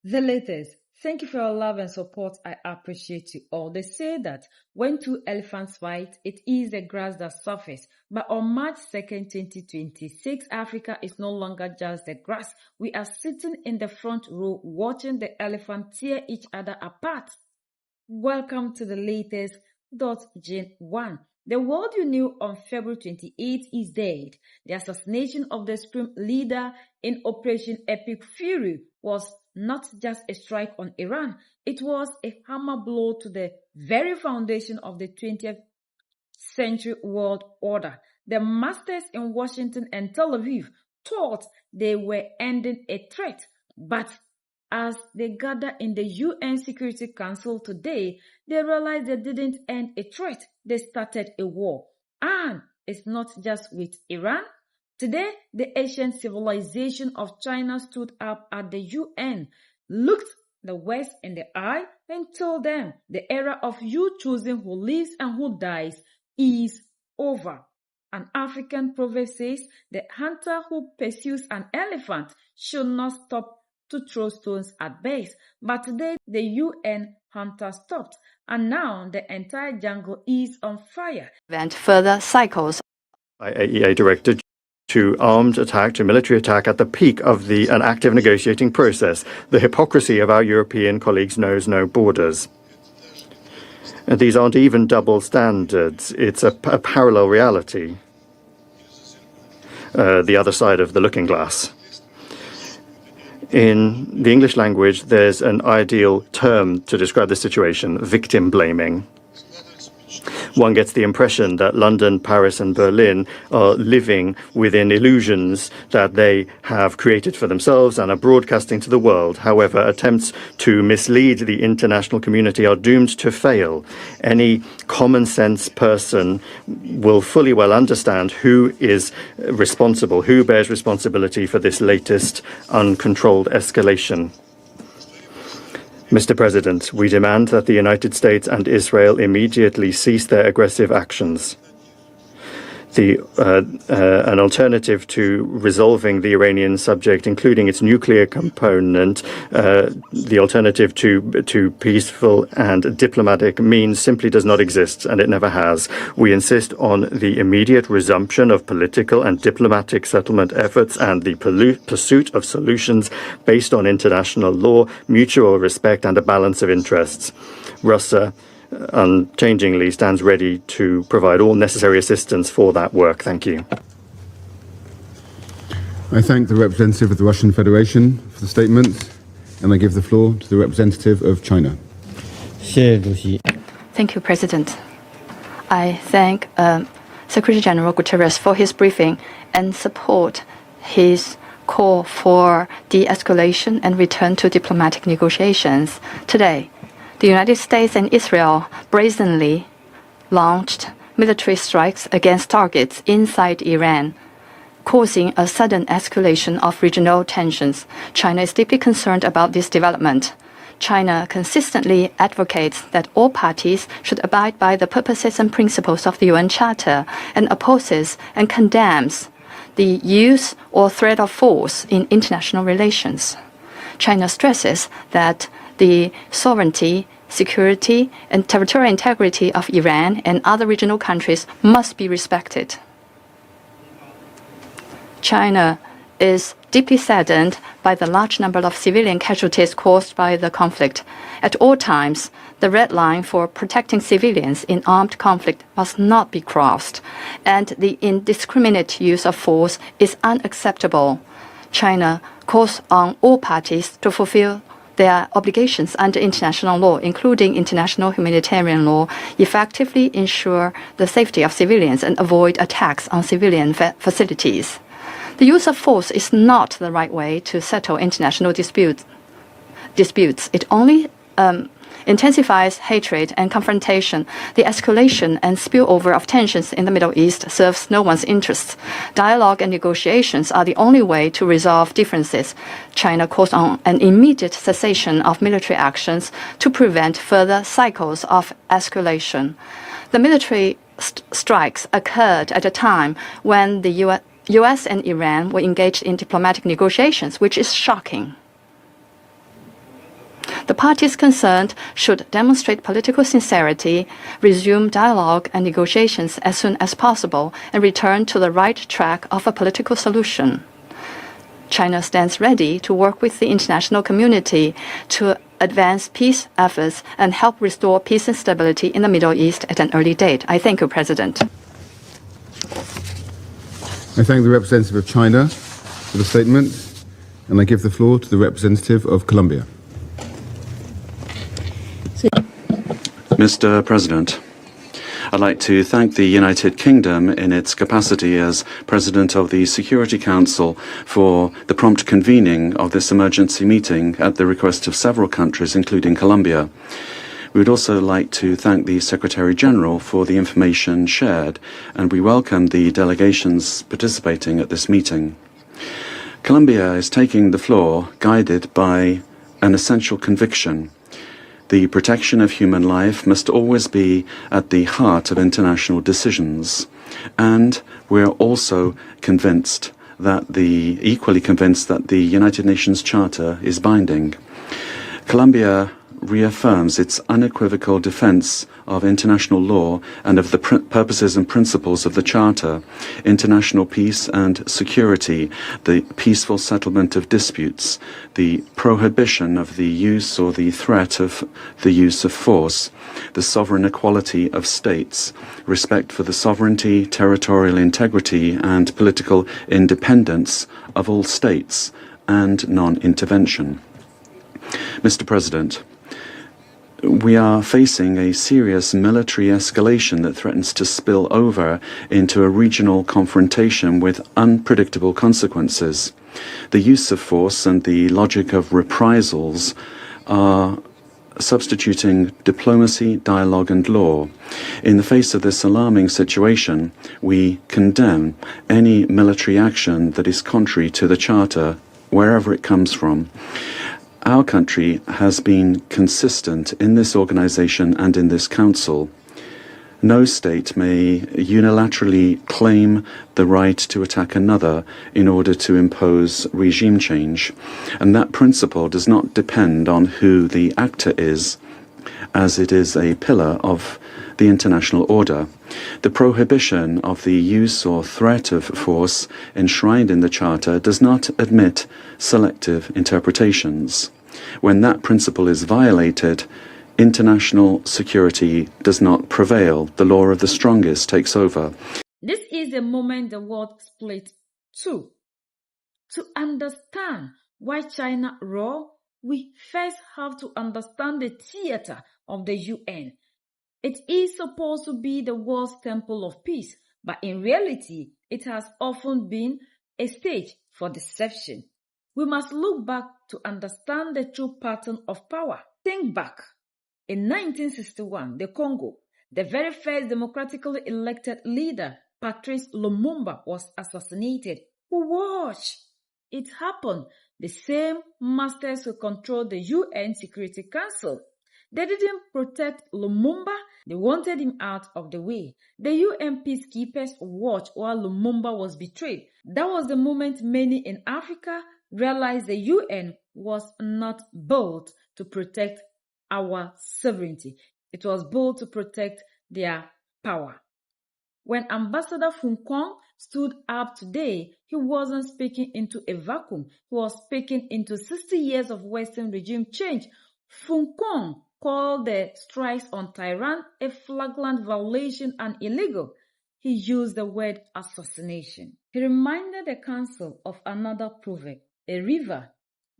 The latest. Thank you for your love and support. I appreciate you all. They say that when two elephants fight, it is the grass that suffers. But on March 2nd, 2026, Africa is no longer just the grass. We are sitting in the front row watching the elephant tear each other apart. Welcome to the latest. Gen 1. The world you knew on February 28th is dead. The assassination of the supreme leader in Operation Epic Fury was not just a strike on Iran, it was a hammer blow to the very foundation of the 20th century world order. The masters in Washington and Tel Aviv thought they were ending a threat, but as they gather in the UN Security Council today, they realized they didn't end a threat, they started a war. And it's not just with Iran. Today, the ancient civilization of China stood up at the UN, looked the West in the eye, and told them the era of you choosing who lives and who dies is over. An African proverb says, the hunter who pursues an elephant should not stop to throw stones at bears. But today, the UN hunter stopped, and now the entire jungle is on fire. Prevent further cycles. IAEA directed to armed attack, to military attack at the peak of an active negotiating process. The hypocrisy of our European colleagues knows no borders. And these aren't even double standards. It's a parallel reality. The other side of the looking glass. In the English language, there's an ideal term to describe the situation: victim blaming. One gets the impression that London, Paris, and Berlin are living within illusions that they have created for themselves and are broadcasting to the world. However, attempts to mislead the international community are doomed to fail. Any common sense person will fully well understand who is responsible, who bears responsibility for this latest uncontrolled escalation. Mr. President, we demand that the United States and Israel immediately cease their aggressive actions. An alternative to resolving the Iranian subject, including its nuclear component, the alternative to peaceful and diplomatic means simply does not exist, and it never has. We insist on the immediate resumption of political and diplomatic settlement efforts and the pursuit of solutions based on international law, mutual respect, and a balance of interests. Russia unchangingly stands ready to provide all necessary assistance for that work. Thank you. I thank the representative of the Russian Federation for the statement, and I give the floor to the representative of China. Thank you, President. I thank Secretary General Guterres for his briefing and support his call for de-escalation and return to diplomatic negotiations. Today, the United States and Israel brazenly launched military strikes against targets inside Iran, causing a sudden escalation of regional tensions. China is deeply concerned about this development. China consistently advocates that all parties should abide by the purposes and principles of the UN Charter and opposes and condemns the use or threat of force in international relations. China stresses that the sovereignty, security, and territorial integrity of Iran and other regional countries must be respected. China is deeply saddened by the large number of civilian casualties caused by the conflict. At all times, the red line for protecting civilians in armed conflict must not be crossed, and the indiscriminate use of force is unacceptable. China calls on all parties to fulfill their obligations under international law, including international humanitarian law, effectively ensure the safety of civilians and avoid attacks on civilian facilities. The use of force is not the right way to settle international disputes. It only intensifies hatred and confrontation. The escalation and spillover of tensions in the Middle East serves no one's interests. Dialogue and negotiations are the only way to resolve differences. China calls on an immediate cessation of military actions to prevent further cycles of escalation. The military strikes occurred at a time when the US and Iran were engaged in diplomatic negotiations, which is shocking. The parties concerned should demonstrate political sincerity, resume dialogue and negotiations as soon as possible, and return to the right track of a political solution. China stands ready to work with the international community to advance peace efforts and help restore peace and stability in the Middle East at an early date. I thank you, President. I thank the representative of China for the statement, and I give the floor to the representative of Colombia. Mr. President, I'd like to thank the United Kingdom in its capacity as President of the Security Council for the prompt convening of this emergency meeting at the request of several countries, including Colombia. We would also like to thank the Secretary General for the information shared, and we welcome the delegations participating at this meeting. Colombia is taking the floor guided by an essential conviction. The protection of human life must always be at the heart of international decisions. And we're also equally convinced that the United Nations Charter is binding. Colombia reaffirms its unequivocal defense of international law and of the purposes and principles of the Charter, international peace and security, the peaceful settlement of disputes, the prohibition of the use or the threat of the use of force, the sovereign equality of states, respect for the sovereignty, territorial integrity, and political independence of all states, and non-intervention. Mr. President, we are facing a serious military escalation that threatens to spill over into a regional confrontation with unpredictable consequences. The use of force and the logic of reprisals are substituting diplomacy, dialogue, and law. In the face of this alarming situation, we condemn any military action that is contrary to the Charter, wherever it comes from. Our country has been consistent in this organization and in this council. No state may unilaterally claim the right to attack another in order to impose regime change, and that principle does not depend on who the actor is, as it is a pillar of the international order. The prohibition of the use or threat of force enshrined in the Charter does not admit selective interpretations. When that principle is violated, international security does not prevail. The law of the strongest takes over. This is the moment the world split two. To understand why China roars, we first have to understand the theater of the UN. It is supposed to be the world's temple of peace, but in reality, it has often been a stage for deception. We must look back to understand the true pattern of power. Think back. In 1961, the Congo, the very first democratically elected leader, Patrice Lumumba, was assassinated. Watch! It happened. The same masters who controlled the UN Security Council. They didn't protect Lumumba. They wanted him out of the way. The UN peacekeepers watched while Lumumba was betrayed. That was the moment many in Africa realized the UN was not built to protect our sovereignty. It was built to protect their power. When Ambassador Fung Kwong stood up today, he wasn't speaking into a vacuum. He was speaking into 60 years of Western regime change. Fung Kwong called the strikes on Tehran a flagrant violation and illegal. He used the word assassination. He reminded the council of another proverb: a river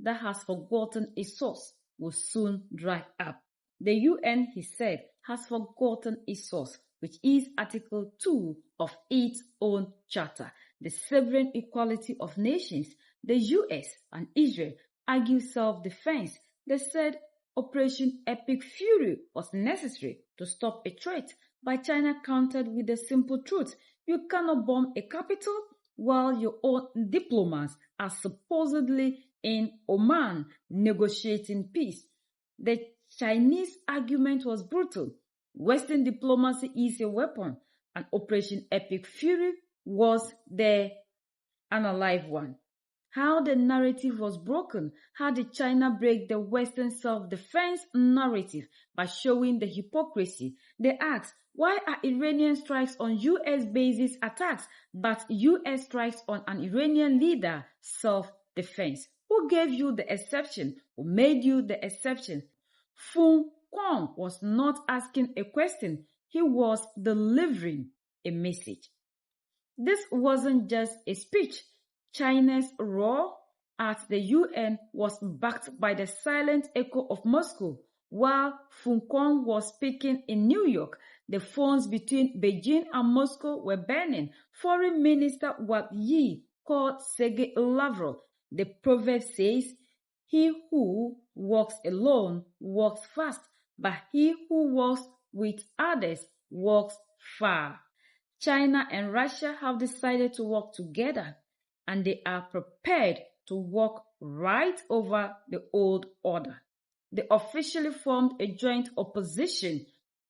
that has forgotten its source will soon dry up. The UN, he said, has forgotten its source, which is Article 2 of its own charter, the sovereign equality of nations. The US and Israel argue self-defense. They said Operation Epic Fury was necessary to stop a threat, but China countered with the simple truth: you cannot bomb a capital while your own diplomats are supposedly in Oman negotiating peace. The Chinese argument was brutal. Western diplomacy is a weapon, and Operation Epic Fury was an alive one. how the narrative was broken. How did China break the Western self-defense narrative by showing the hypocrisy? They asked, why are Iranian strikes on U.S. bases attacks, but U.S. strikes on an Iranian leader self-defense? Who gave you the exception? Who made you the exception? Fung Kwang was not asking a question. He was delivering a message. This wasn't just a speech. China's roar at the UN was backed by the silent echo of Moscow. While Fung Kwang was speaking in New York, the phones between Beijing and Moscow were burning. Foreign Minister Wang Yi called Sergei Lavrov. The proverb says, he who walks alone walks fast, but he who walks with others walks far. China and Russia have decided to work together, and they are prepared to walk right over the old order. They officially formed a joint opposition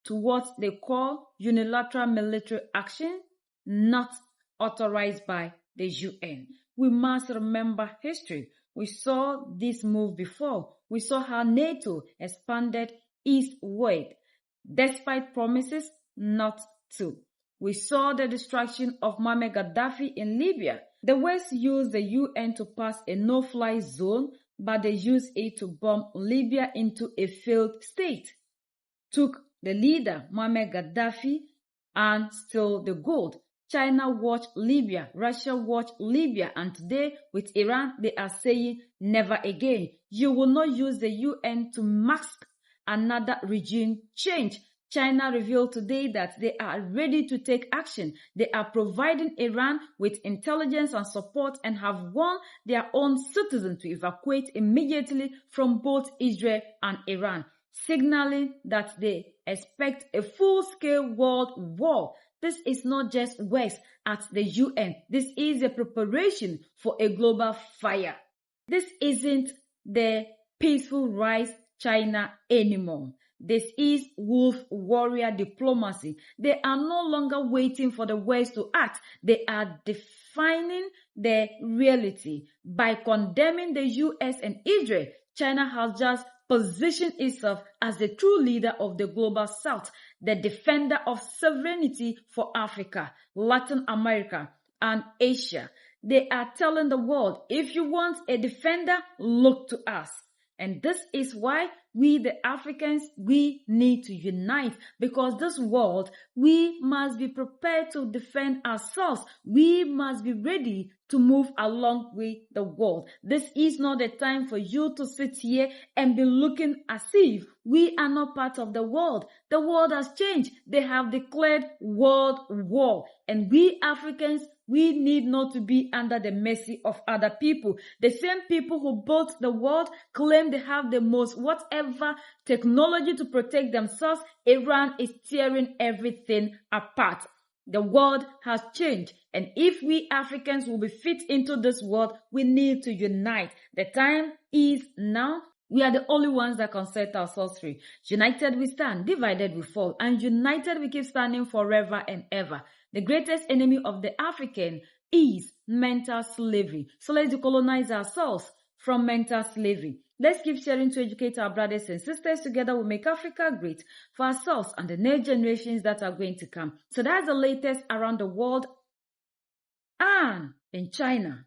to what they call unilateral military action, not authorized by the UN. We must remember history. We saw this move before. We saw how NATO expanded eastward, despite promises not to. We saw the destruction of Muammar Gaddafi in Libya. The West used the UN to pass a no-fly zone, but they used it to bomb Libya into a failed state. Took the leader, Muammar Gaddafi, and stole the gold. China watched Libya, Russia watched Libya, and today with Iran, they are saying never again. You will not use the UN to mask another regime change. China revealed today that they are ready to take action. They are providing Iran with intelligence and support and have warned their own citizens to evacuate immediately from both Israel and Iran, signaling that they expect a full-scale world war. This is not just West at the UN. This is a preparation for a global fire. This isn't the peaceful rise China anymore. This is wolf warrior diplomacy. They are no longer waiting for the West to act. They are defining the reality. By condemning the US and Israel, China has just positioned itself as the true leader of the global South, the defender of sovereignty for Africa, Latin America, and Asia. They are telling the world, if you want a defender, look to us. And this is why we, the Africans, we need to unite, because this world, we must be prepared to defend ourselves. We must be ready to move along with the world. This is not the time for you to sit here and be looking as if we are not part of the world. The world has changed. They have declared world war. And we Africans, we need not to be under the mercy of other people. The same people who built the world claim they have the most whatever technology to protect themselves. Iran is tearing everything apart. The world has changed, and if we Africans will be fit into this world, we need to unite. The time is now. We are the only ones that can set ourselves free. United we stand, divided we fall, and united we keep standing forever and ever. The greatest enemy of the African is mental slavery. So let's decolonize ourselves from mental slavery. Let's keep sharing to educate our brothers and sisters. Together we make Africa great for ourselves and the next generations that are going to come. So that's the latest around the world and in China.